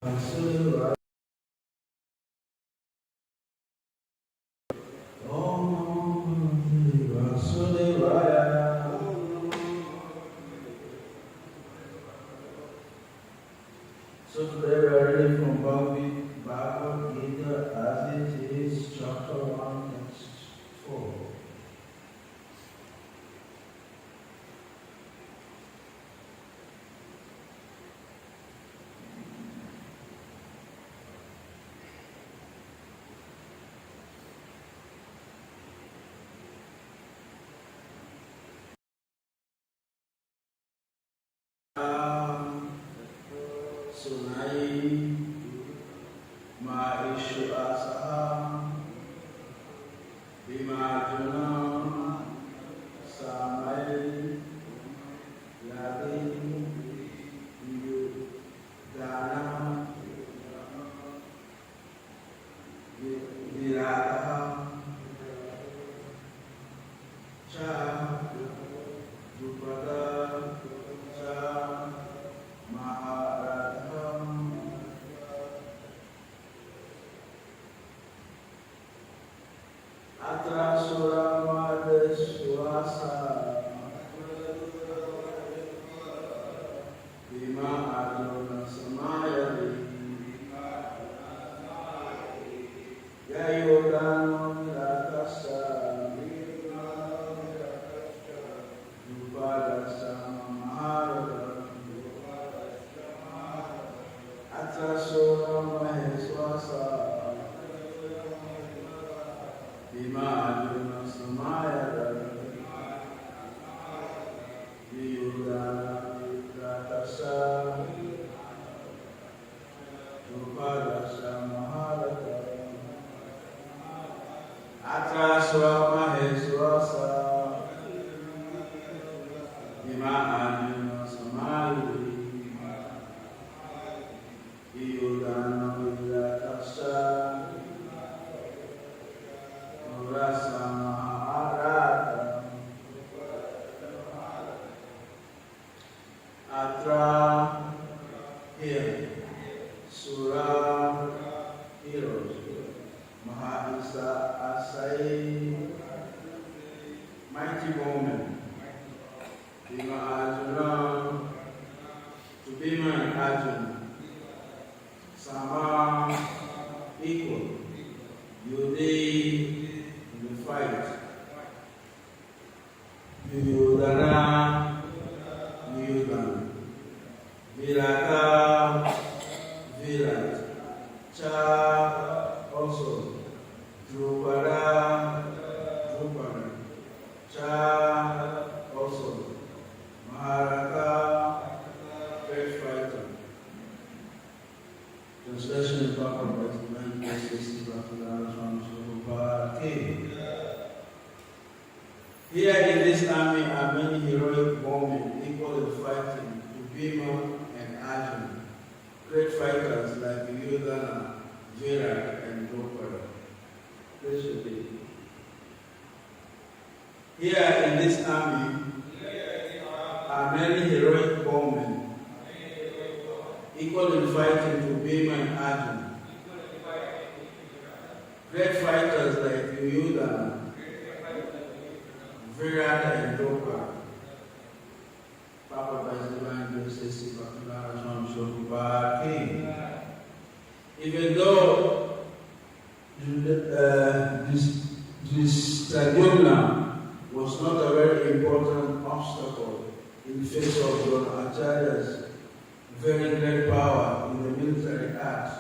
Vasudevaya. So today we are reading from Bhagavad Gita as it is, chapter 1, text 4. Sunai Maishu Asaha Bimajuna Samai Yadi Yudana Virata Cha Drupada Cha Maharatham Atra Suramada Swasa Bima Arjuna Samayadi Yayodano Mirakasa Dupadasa Maharada Atra Suramada Swasa Bima Arjuna Samayada Yudana Ratasa Rupadasa Maharata Atra Swamaheswasa Bima Arjuna Samayada Yudana Ratasa Rasa Maharata Atra here Sura heroes Mahisa Asai mighty woman Bima Arjuna to Bima and Arjuna Sama equal Yudi in the fight Yudana Yudan Virata Virat Cha also Drupada Drupada Cha also Maharata great fighter. Translation of Papa by Here in this army are many heroic women equal in fighting to Bhima and Arjuna, great fighters like Yudana, Virat, and Drupada. This should be. Here in this army are many heroic women equal in fighting to Bhima and Arjuna, great fighters like Yudana, Virata, and Drupada. Papa by divine grace, even though this tribunal was not a very important obstacle in the face of Acharya's very great power in the military arts,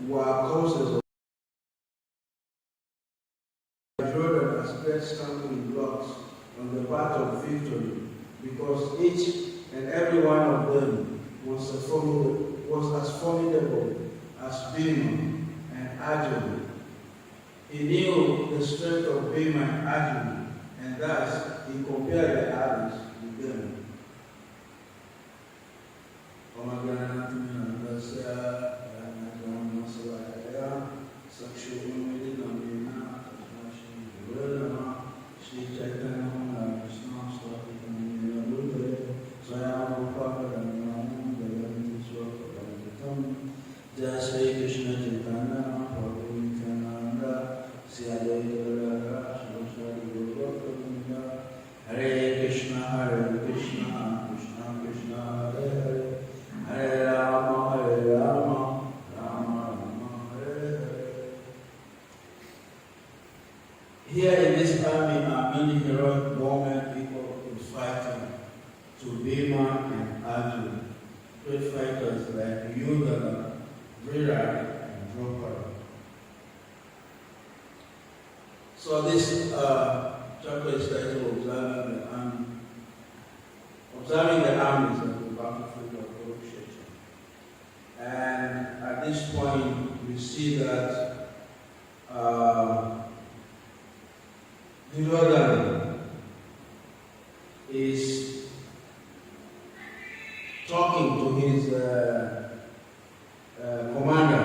were causes of Jordan as great stumbling blocks on the path of victory, because each and every one of them was as formidable as Bhima and Arjuna. He knew the strength of Bhima and Arjuna, and thus he compared the others with them. Shri Chaitanya Mahaprabhu Arjun, great fighters like Yudhana, Virat, and Draupadi. So this chapter is titled Observing the Armies of the Battlefield of Kurukshetra. And at this point, we see that Duryodhana is talking to his commander,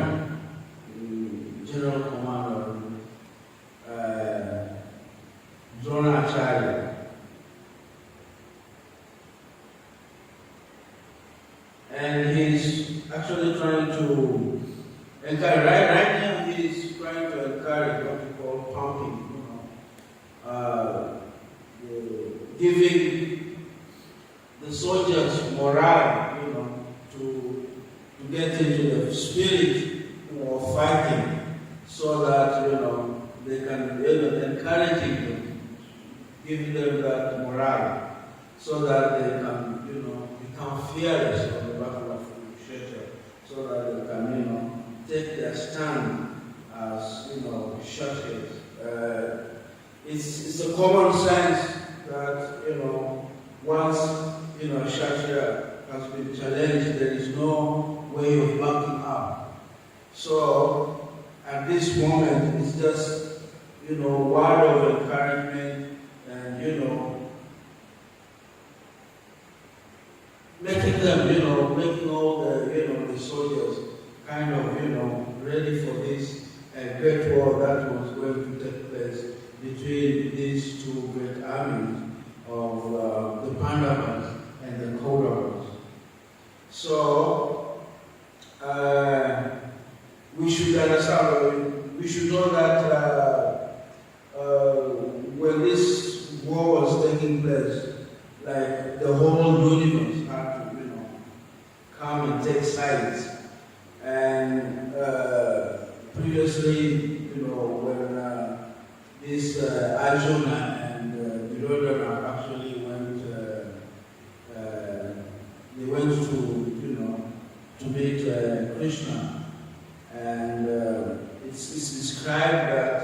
general commander, Dronacharya. And he's actually trying to encourage, right now he's trying to encourage what we call pumping, giving the soldiers morale, to get into the spirit of fighting, so that they can encouraging them, giving them that morale, so that they can become fearless on the battle of Kurukshetra, so that they can take their stand as Kshatriyas. It's a common sense that once Kshatriya has been challenged, there is no way of backing up. So at this moment, it's just word of encouragement and making them making all the soldiers kind of ready for this great war that was going to take place between these two great armies of the Pandavas and the Kauravas. So we should understand, we should know that when this war was taking place, like the whole universe had to come and take sides. And previously, when this Arjuna and Duryodhana actually went, they went to meet Krishna, and it's described that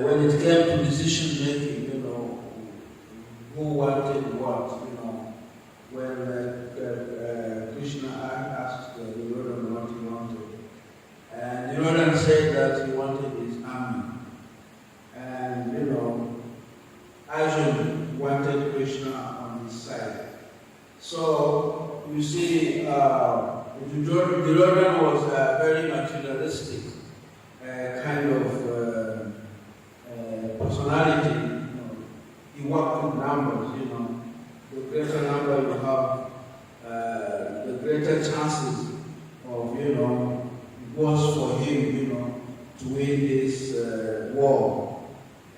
when it came to decision making, who wanted what, when Krishna asked Duryodhana what he wanted, and Duryodhana said that he wanted his army, and Arjuna wanted Krishna on his side. So you see, Duryodhana was a very materialistic kind of personality. He worked with numbers, the greater number you have, the greater chances of, was for him, to win this war.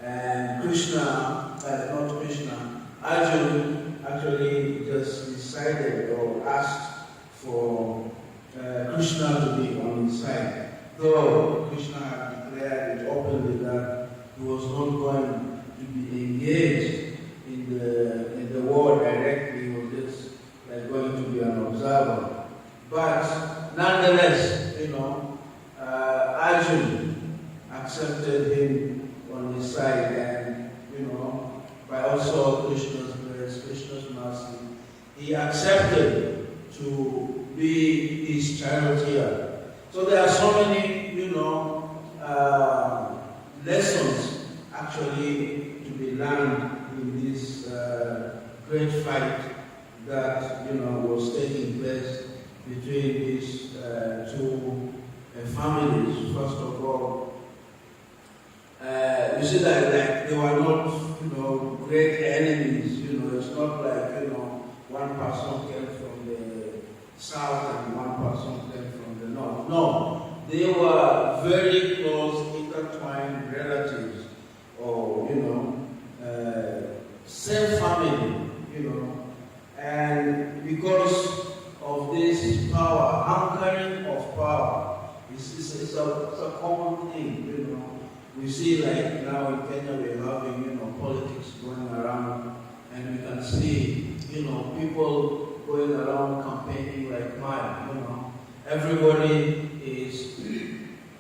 And Arjuna actually just decided or asked for Krishna to be on his side. Though Krishna had declared it openly that he was not going to be engaged in the war directly, he was just going to be an observer. But nonetheless, Arjuna accepted him on his side, and by also Krishna's grace, Krishna's mercy, he accepted to be his charioteer. So there are so many, lessons actually to be learned in this great fight that was taking place between these two families. First of all, you see that they were not great enemies. It's not like one person came from the south and one person came from the north. No, they were very close, intertwined relatives, or same family. And because of this power, hankering of power, it's a common thing. We see like now in Kenya we're having politics going around, and we can see people going around campaigning like mad, Everybody is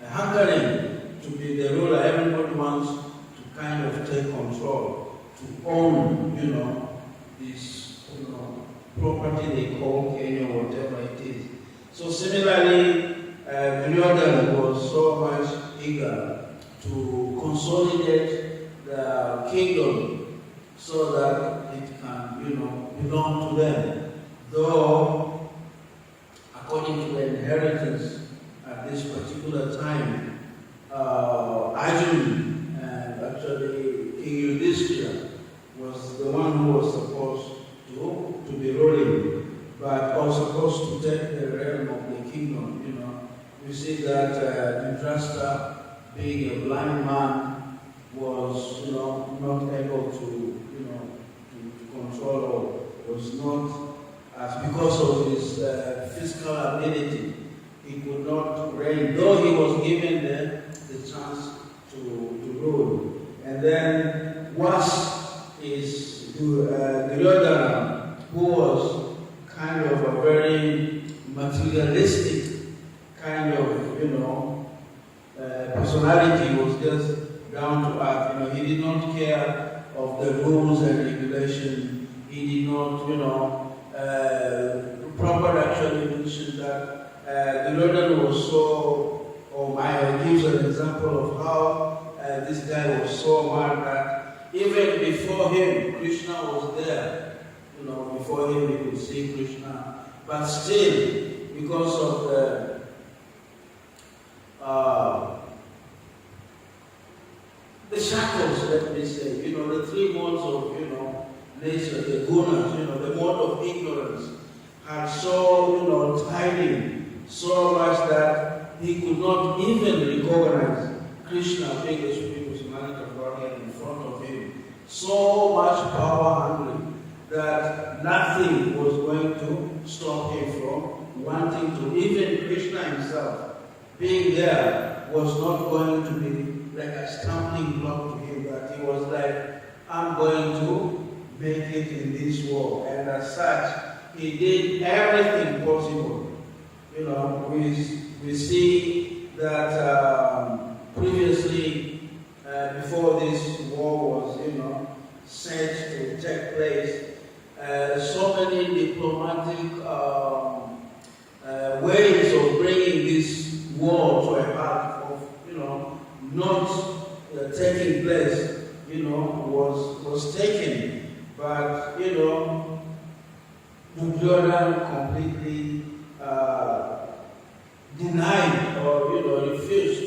hankering to be the ruler. Everybody wants to kind of take control, to own, this, property they call Kenya, whatever it is. So similarly, Duryodhana was so much eager to consolidate the kingdom so that it can, belong to them. Though, according to the inheritance at this particular time, Arjun and actually King Yudhishthira was the one who was supposed to be ruling, but was supposed to take the realm of the kingdom. We see that Dhritarashtra, being a blind man, was not able to control, or was not, because of his physical ability, he could not reign, though he was given the chance to rule. And then worse is Duryodhana, who was kind of a very materialistic kind of, personality, was just down to earth. He did not care of the rules and regulations. He did not, Prabhupada actually mentioned that Duryodhana was so, Maya gives an example of how this guy was so mad that even before him, Krishna was there. Before him, he could see Krishna. But still, because of the shackles, let me say, the three modes of, nature, the gunas, the mode of ignorance, had so, tied him so much that he could not even recognize Krishna being the supreme personality of Godhead in front of him. So much power hungry that nothing was going to stop him from wanting to, even Krishna himself being there was not going to be like a stumbling block to him, that he was like, I'm going to make it in this world. And as such, he did everything possible. We see that previously, before this war was, set to take place, so many diplomatic ways of bringing this war to a halt, of not taking place, was taken. But Duryodhana completely denied or refused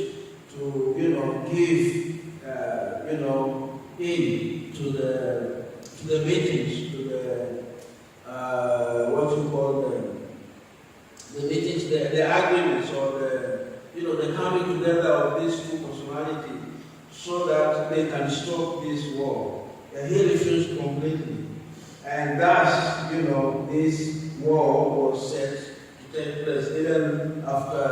to give in to the meetings, to the what you call the meetings, the agreements, or the coming together of these two personalities, so that they can stop this war. And he refused completely. And thus, this war was set to take place, even after,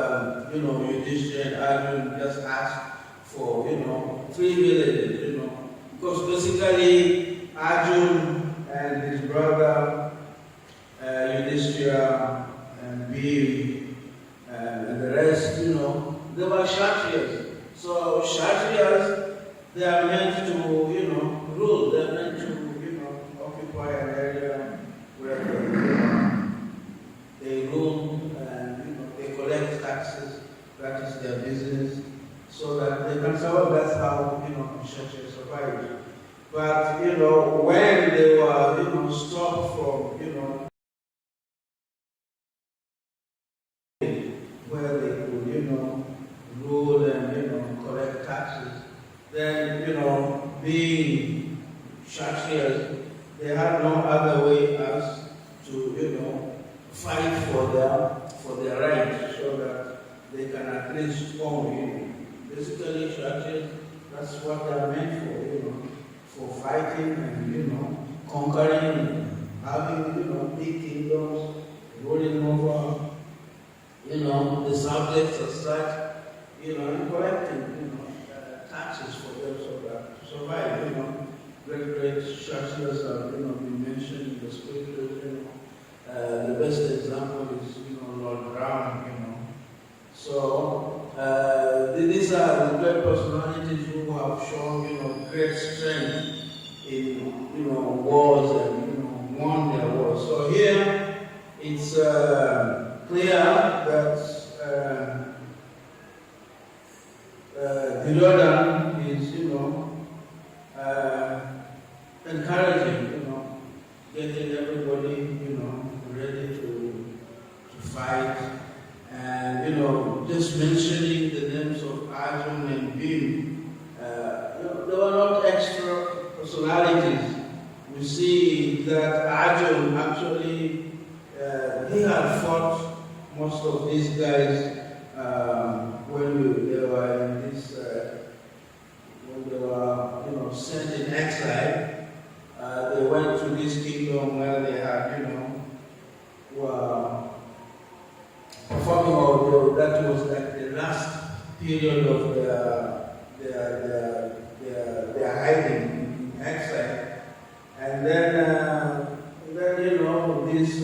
Yudhishthira and Arjun just asked for, 3 villages, because basically Arjun and his brother Yudhishthira and Bhim and the rest, they were Kshatriyas. So Kshatriyas, they are meant to, rule. They are meant to, occupy an area where they rule and, they collect taxes. That is their business, so that they can survive. That's how, Kshatriyas survived. But, when they were, stopped from, where they could, rule and, collect taxes, then, being Kshatriyas, they had no other way as to, fight for their rights, so that they can at least own, Basically, Kshatriyas, that's what they are meant for fighting and, conquering, having, big kingdoms, ruling over, the subjects as such, and collecting, taxes for them, so that to survive, great Kshatriyas have, been mentioned. mentioned in the scripture, the best example is, Lord Brown, So, these are the great personalities who have shown, great strength in, wars and, won their wars. So here, it's clear that the Jordan is, encouraging, getting everybody, ready to fight. And, just mentioning the names of Arjun and Bhim, they were not extra personalities. We see that Arjun actually, he had fought most of these guys when they were in this, when they were, sent in exile. They went to this kingdom where they had, were performing all that was like the last period of their hiding in exile. And then these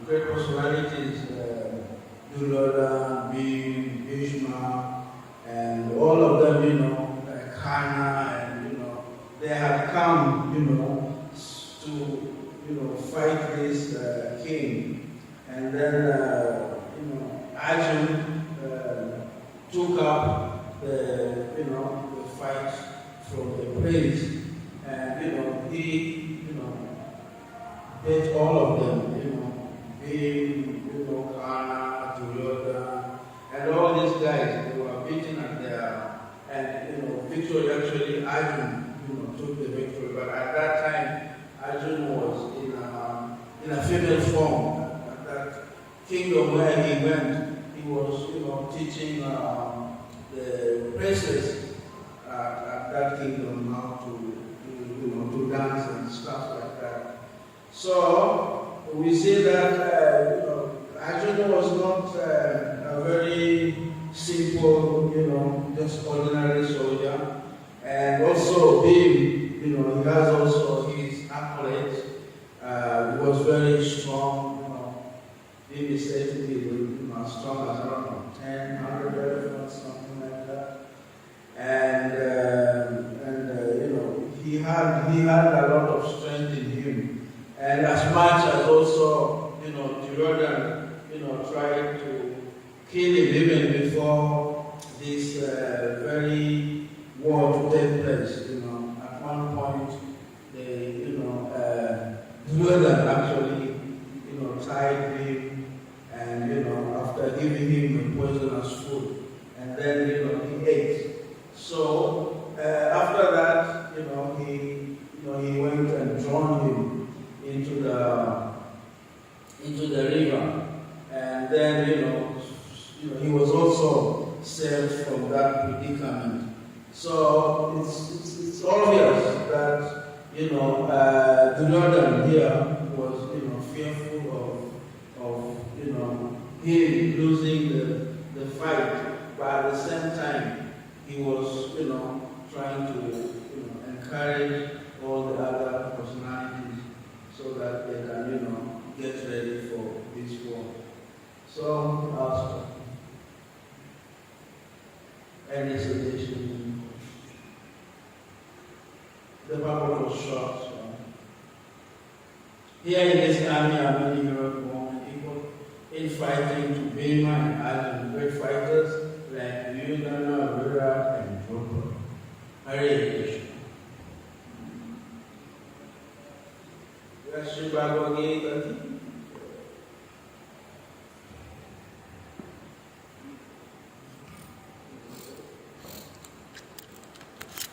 great personalities, Duryodhana, Bhim, Bhishma, and all of them, Kana, and they had come, to fight this king. And then Arjun took up the fight from the prince, and he beat all of them, Bhim, Kana, Duryodhana, and all these guys. They were beaten at their, and victory actually Arjun took the victory. But at that time, Arjun was in a female form. At that kingdom where he went, he was, teaching the princes at that kingdom how to dance and stuff like that. So we see that Arjun was not a very simple, just ordinary soldier, and also Bhim, he has also his accolades. He was very strong. Bhim is said to be as strong as around 100 elephants, something like that. And he had a lot of strength in him. And as much as also, Duryodhana, tried to kill him even before this very war to take place. At one point, Duryodhana actually, tied him, and after giving him a poisonous food, and then he ate. So after that, he went and drowned him into the river, and then he was also saved from that predicament. So it's obvious that Duryodhana here was fearful of him losing the fight, but at the same time he was trying to encourage all the other personalities so that they can get ready for this war. So I'll stop. Any suggestions? The Bible was short. So. Here in this army are many European people in fighting to Bhima and Arjun, great fighters like Duryodhana, Virat, and Draupadi. Hare Krishna. Shri Bhagavad Gita.